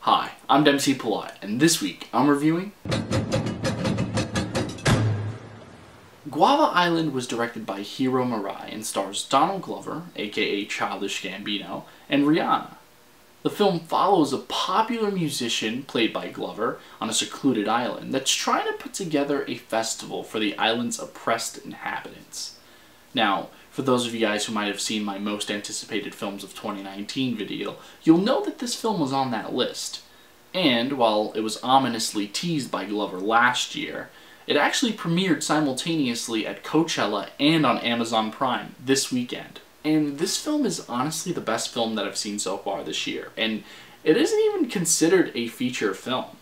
Hi, I'm Dempsey Palat, and this week I'm reviewing Guava Island was directed by Hiro Murai and stars Donald Glover, aka Childish Gambino, and Rihanna. The film follows a popular musician, played by Glover, on a secluded island that's trying to put together a festival for the island's oppressed inhabitants. Now, for those of you guys who might have seen my most anticipated films of 2019 video, you'll know that this film was on that list. And, while it was ominously teased by Glover last year, it actually premiered simultaneously at Coachella and on Amazon Prime this weekend. And this film is honestly the best film that I've seen so far this year, and it isn't even considered a feature film.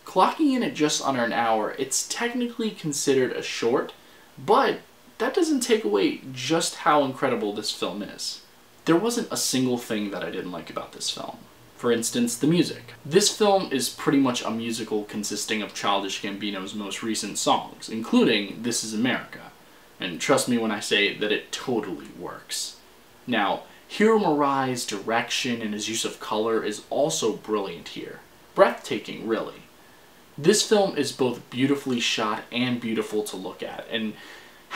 Clocking in at just under an hour, it's technically considered a short, but that doesn't take away just how incredible this film is. There wasn't a single thing that I didn't like about this film. For instance, the music. This film is pretty much a musical consisting of Childish Gambino's most recent songs, including This Is America. And trust me when I say that it totally works. Now, Hiro Murai's direction and his use of color is also brilliant here. Breathtaking, really. This film is both beautifully shot and beautiful to look at, and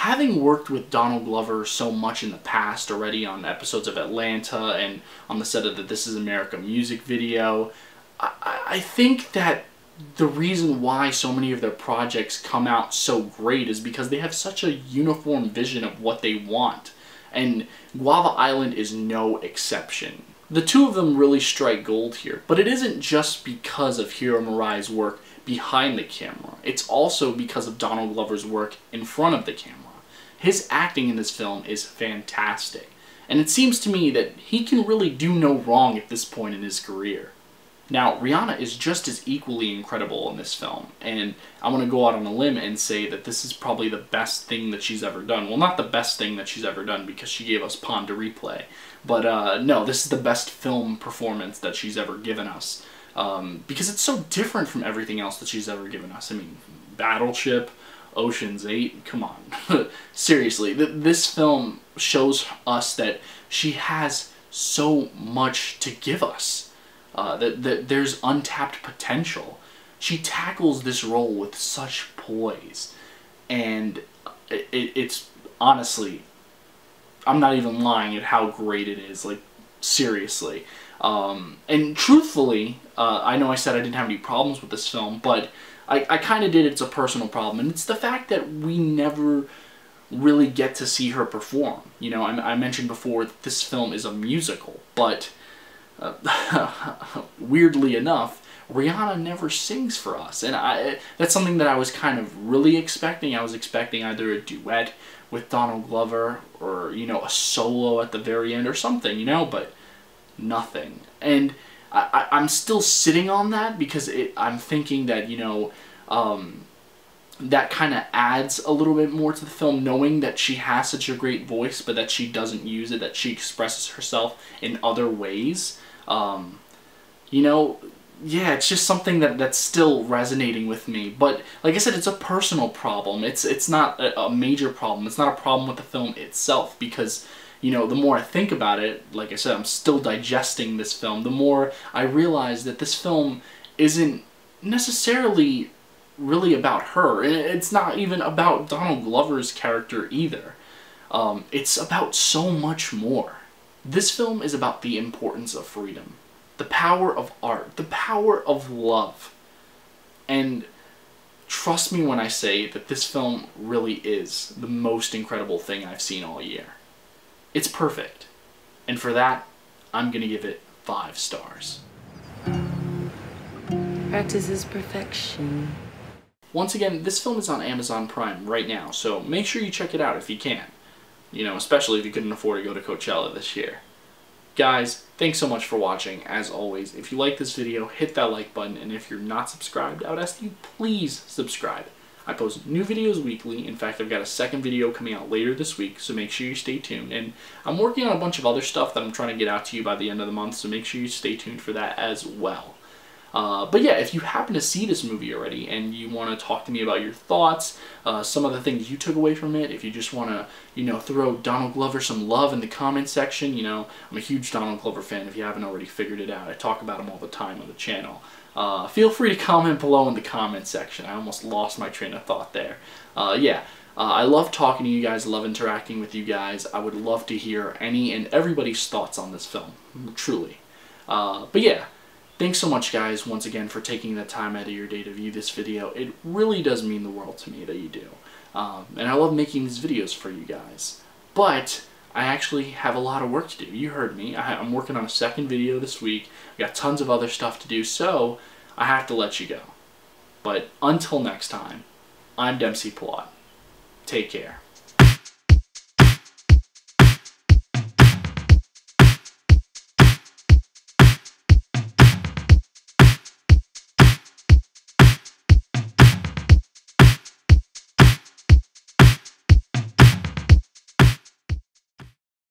having worked with Donald Glover so much in the past already on episodes of Atlanta and on the set of the This Is America music video, I think that the reason why so many of their projects come out so great is because they have such a uniform vision of what they want. And Guava Island is no exception. The two of them really strike gold here, but it isn't just because of Hiro Murai's work behind the camera. It's also because of Donald Glover's work in front of the camera. His acting in this film is fantastic, and it seems to me that he can really do no wrong at this point in his career. Now, Rihanna is just as equally incredible in this film, and I want to go out on a limb and say that this is probably the best thing that she's ever done. Well, not the best thing that she's ever done because she gave us Pon de Replay, but no, this is the best film performance that she's ever given us, because it's so different from everything else that she's ever given us. I mean, Battleship, Ocean's 8, come on. Seriously, this film shows us that she has so much to give us. That there's untapped potential. She tackles this role with such poise, and it's honestly, I'm not even lying at how great it is, like, seriously. And truthfully, I know I said I didn't have any problems with this film, but I kind of did. It's a personal problem, and it's the fact that we never really get to see her perform. You know, I mentioned before that this film is a musical, but weirdly enough, Rihanna never sings for us, and that's something that I was kind of really expecting. I was expecting either a duet with Donald Glover or, you know, a solo at the very end or something, you know, but nothing. And I'm still sitting on that because I'm thinking that, you know, that kind of adds a little bit more to the film, knowing that she has such a great voice, but that she doesn't use it, that she expresses herself in other ways. You know, yeah, it's just something that's still resonating with me. But like I said, it's a personal problem. It's not a major problem. It's not a problem with the film itself, because, you know, the more I think about it, like I said, I'm still digesting this film, the more I realize that this film isn't necessarily really about her. It's not even about Donald Glover's character either. It's about so much more. This film is about the importance of freedom, the power of art, the power of love. And trust me when I say that this film really is the most incredible thing I've seen all year. It's perfect. And for that, I'm gonna give it 5 stars. Practice is perfection. Once again, this film is on Amazon Prime right now, so make sure you check it out if you can. You know, especially if you couldn't afford to go to Coachella this year. Guys, thanks so much for watching. As always, if you like this video, hit that like button, and if you're not subscribed, I would ask you please subscribe. I post new videos weekly. In fact, I've got a second video coming out later this week, so make sure you stay tuned. And I'm working on a bunch of other stuff that I'm trying to get out to you by the end of the month, so make sure you stay tuned for that as well. But yeah, if you happen to see this movie already and you want to talk to me about your thoughts, some of the things you took away from it, if you just want to, throw Donald Glover some love in the comment section, I'm a huge Donald Glover fan if you haven't already figured it out. I talk about him all the time on the channel. Feel free to comment below in the comment section. I almost lost my train of thought there. I love talking to you guys, love interacting with you guys. I would love to hear any and everybody's thoughts on this film, truly. But yeah, thanks so much guys once again for taking the time out of your day to view this video. It really does mean the world to me that you do. And I love making these videos for you guys. But I actually have a lot of work to do. You heard me. I'm working on a second video this week. I got tons of other stuff to do, so I have to let you go. But until next time, I'm Dempsey Plot. Take care.